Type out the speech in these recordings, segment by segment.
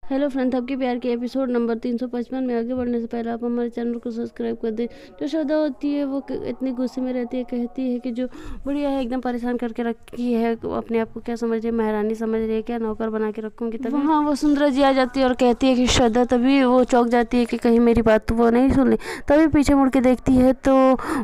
Hello friends, आपके प्यार के एपिसोड नंबर 355 में आगे बढ़ने से पहले आप हमारे चैनल को सब्सक्राइब कर दें। जो श्रद्धा होती है वो इतनी गुस्से में रहती है, कहती है कि जो बुढ़िया है एकदम परेशान करके रखी है, अपने आप को क्या समझ रही है, महारानी समझ रही है क्या, नौकर बना के रखूँगी। तभी वहाँ वो सुंदरा जी आ जाती है और कहती है कि श्रद्धा, तभी वो चौंक जाती है कि कहीं मेरी बात तो वो नहीं सुन ली। तभी पीछे मुड़ के देखती है तो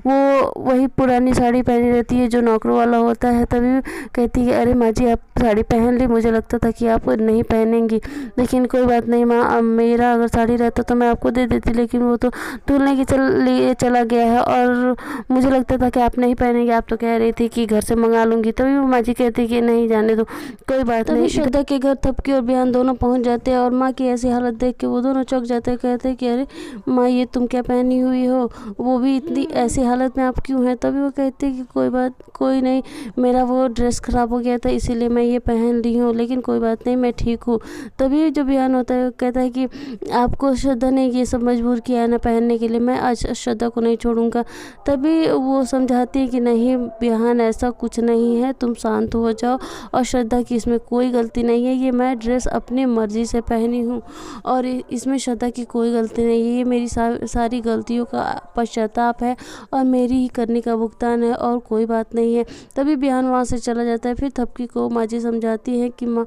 वो वही पुरानी साड़ी पहनी रहती है जो नौकरों वाला होता है। तभी कहती है, अरे माँ जी आप साड़ी पहन ली, मुझे लगता था कि आप नहीं पहनेंगी, लेकिन कोई बात नहीं माँ, अब मेरा अगर साड़ी रहता तो मैं आपको दे देती, लेकिन वो तो धुलने की लिए चला गया है और मुझे लगता था कि आप नहीं पहनेंगे, आप तो कह रही थी कि घर से मंगा लूँगी। तभी वो माँ जी कहती कि नहीं जाने दो, कोई बात नहीं। श्रद्धा के घर थपकी और बिहान दोनों पहुँच जाते हैं और माँ की ऐसी हालत देख के वो दोनों चौंक जाते हैं, कहते हैं कि अरे माँ ये तुम क्या पहनी हुई हो, वो भी इतनी ऐसी हालत में आप क्यों हैं। तभी वो कहते हैं कि कोई नहीं, मेरा वो ड्रेस ख़राब हो गया था इसीलिए मैं ये पहन ली हूँ, लेकिन कोई बात नहीं, मैं ठीक हूँ। तभी जो बिहान होता है कहता है कि आपको श्रद्धा ने ये सब मजबूर किया है ना पहनने के लिए, मैं आज श्रद्धा को नहीं छोड़ूंगा। तभी वो समझाती है कि नहीं बिहान, ऐसा कुछ नहीं है, तुम शांत हो जाओ और श्रद्धा की इसमें कोई गलती नहीं है, ये मैं ड्रेस अपनी मर्जी से पहनी हूँ और इसमें श्रद्धा की कोई गलती नहीं है, ये मेरी सारी गलतियों का पश्चाताप है और मेरी ही करने का भुगतान है और कोई बात नहीं है। तभी बिहान वहाँ से चला जाता है। फिर थपकी को माँ जी समझाती है कि माँ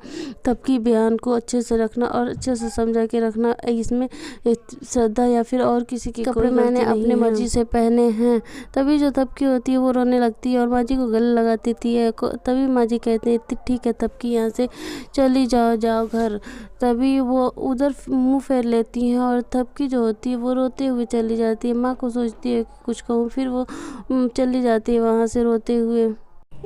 थपकी, बिहान को अच्छे से रखना और अच्छे से समझा के रखना, इसमें श्रद्धा या फिर और किसी के कपड़े मैंने अपनी मर्जी से पहने हैं। तभी जो थपकी होती है वो रोने लगती है और माँ जी को गले लगा देती है। तभी माँ जी कहते हैं ठीक है थपकी, यहाँ से चली जाओ घर। तभी वो उधर मुंह फेर लेती हैं और थपकी जो होती है वो रोते हुए चली जाती है। माँ को सोचती है कि कुछ कहूँ, फिर वो चली जाती है वहाँ से रोते हुए।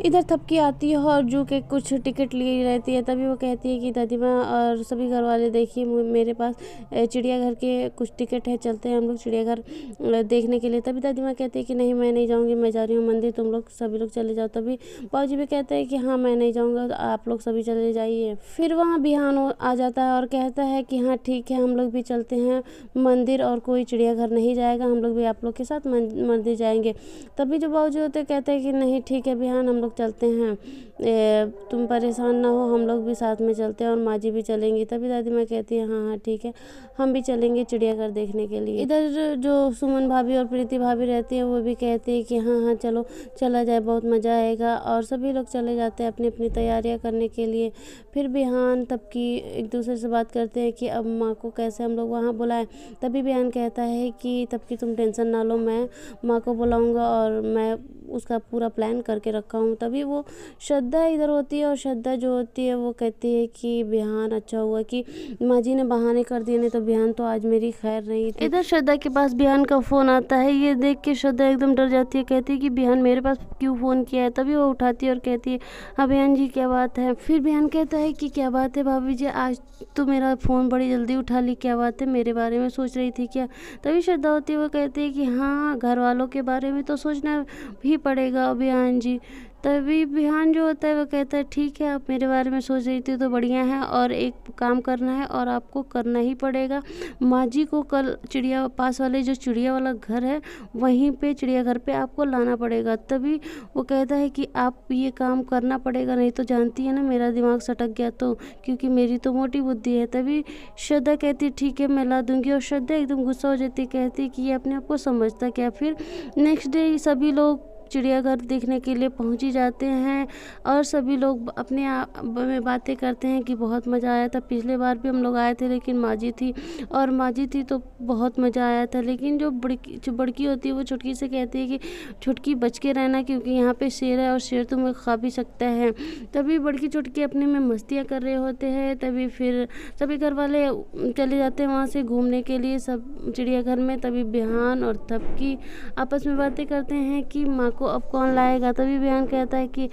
इधर थपकी आती है और जू के कुछ टिकट ली रहती है। तभी वो कहती है कि दादी माँ और सभी घर वाले देखिए, मेरे पास चिड़ियाघर के कुछ टिकट है, चलते हैं हम लोग चिड़ियाघर देखने के लिए। तभी दादी माँ कहती है कि नहीं मैं नहीं जाऊँगी, मैं जा रही हूँ मंदिर, तुम लोग सभी लोग चले जाओ। तभी बाबूजी भी कहते हैं कि हाँ मैं नहीं जाऊँगा, तो आप लोग सभी चले जाइए। फिर वहाँ बिहान आ जाता है और कहता है कि हाँ ठीक है, हम लोग भी चलते हैं मंदिर और कोई चिड़ियाघर नहीं जाएगा, हम लोग भी आप लोग के साथ मंदिर जाएंगे। तभी जो बाबूजी होते कहते हैं कि नहीं ठीक है बिहान, हम लोग चलते हैं, तुम परेशान ना हो, हम लोग भी साथ में चलते हैं और माँ जी भी चलेंगी। तभी दादी माँ कहती है हाँ ठीक है, हम भी चलेंगे चिड़ियाघर देखने के लिए। इधर जो सुमन भाभी और प्रीति भाभी रहती है वो भी कहती है कि हाँ चलो चला जाए, बहुत मज़ा आएगा, और सभी लोग चले जाते हैं अपनी अपनी तैयारियाँ करने के लिए। फिर बिहान तबकी एक दूसरे से बात करते हैं कि अब माँ को कैसे हम लोग वहाँ बुलाएं। तभी बिहान कहता है कि तबकी तुम टेंशन ना लो, मैं माँ को बुलाऊँगा और मैं उसका पूरा प्लान करके रखा हूँ। तभी वो श्रद्धा इधर होती है और श्रद्धा जो होती है वो कहती है कि बिहान अच्छा हुआ कि माँ जी ने बहाने कर दिए, नहीं तो बिहान तो आज मेरी खैर नहीं थी। इधर श्रद्धा के पास बिहान का फ़ोन आता है, ये देख के श्रद्धा एकदम डर जाती है, कहती है कि बिहान मेरे पास क्यों फ़ोन किया है। तभी वो उठाती है और कहती है हाँ बिहान जी क्या बात है। फिर बिहान कहता है कि क्या बात है भाभी जी, आज तो मेरा फ़ोन बड़ी जल्दी उठा ली, क्या बात है, मेरे बारे में सोच रही थी क्या। तभी श्रद्धा होती है वो कहती है कि हाँ घर वालों के बारे में तो सोचना भी पड़ेगा बिहान जी। तभी बिहान जो होता है वो कहता है ठीक है, आप मेरे बारे में सोच रही थी तो बढ़िया है, और एक काम करना है और आपको करना ही पड़ेगा, माँ जी को कल चिड़िया पास वाले जो चिड़िया वाला घर है वहीं पे चिड़ियाघर पे आपको लाना पड़ेगा। तभी वो कहता है कि आप ये काम करना पड़ेगा, नहीं तो जानती है ना मेरा दिमाग सटक गया तो, क्योंकि मेरी तो मोटी बुद्धि है। तभी श्रद्धा कहती है ठीक है मैं ला दूंगी, और श्रद्धा एकदम गुस्सा हो जाती है, कहती है कि ये अपने आप को समझता क्या। फिर नेक्स्ट डे सभी लोग चिड़ियाघर देखने के लिए पहुंच ही जाते हैं और सभी लोग अपने आप में बातें करते हैं कि बहुत मज़ा आया था, पिछले बार भी हम लोग आए थे लेकिन माँ जी थी तो बहुत मज़ा आया था। लेकिन जो बड़की होती है वो छुटकी से कहती है कि छुटकी बच के रहना, क्योंकि यहाँ पे शेर है और शेर तुम्हें खा भी सकता है। तभी बड़की छुटकी अपने में मस्तियाँ कर रहे होते हैं। तभी फिर सभी घर वाले चले जाते हैं वहाँ से घूमने के लिए सब चिड़ियाघर में। तभी बिहान और थपकी आपस में बातें करते हैं कि माँ को अब कौन लाएगा। तभी बिहान कहता है कि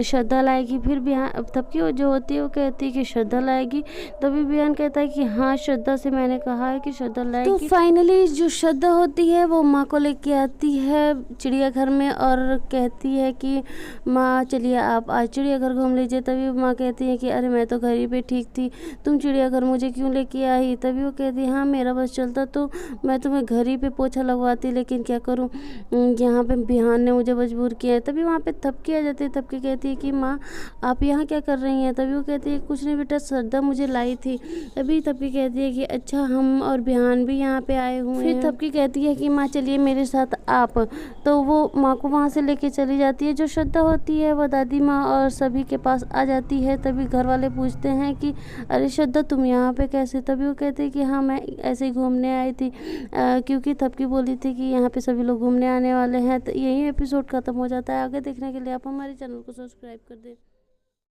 श्रद्धा लाएगी। फिर बिहान थपकी जो होती है वो कहती है कि श्रद्धा लाएगी। तभी बिहान कहता है कि हाँ श्रद्धा से मैंने कहा है कि श्रद्धा लाएगी। तो फाइनली जो श्रद्धा होती है वो माँ को लेके आती है चिड़ियाघर में और कहती है कि माँ चलिए आप आज चिड़ियाघर घूम लीजिए। तभी माँ कहती है कि अरे मैं तो घर ही पे ठीक थी, तुम चिड़ियाघर मुझे क्यों लेके आई। तभी वो कहती है हाँ मेरा बस चलता तो मैं तुम्हें घर ही पे पोछा लगवाती, लेकिन क्या करूँ यहाँ पे बिहान ने मुझे मुझे मजबूर किया है। तभी वहाँ पे थपकी आ जाती है। थपकी कहती है कि माँ आप यहाँ क्या कर रही हैं? तभी वो कहती है कुछ नहीं बेटा, श्रद्धा मुझे लाई थी। तभी थपकी कहती है कि अच्छा हम और बिहान भी यहाँ पे आए हुए हैं। फिर थपकी कहती है कि माँ चलिए मेरे साथ आप। तो वो माँ को वहाँ से लेके चली जाती है। जो श्रद्धा होती है वो दादी माँ और सभी के पास आ जाती है। तभी घर वाले पूछते हैं कि अरे श्रद्धा तुम यहाँ पे कैसे? तभी वो कहते हैं कि हाँ मैं ऐसे ही घूमने आई थी, क्योंकि थपकी बोली थी कि यहाँ पे सभी लोग घूमने आने वाले हैं। तो यही एपिसोड खत्म हो जाता है। आगे देखने के लिए आप हमारे चैनल को सब्सक्राइब कर दें।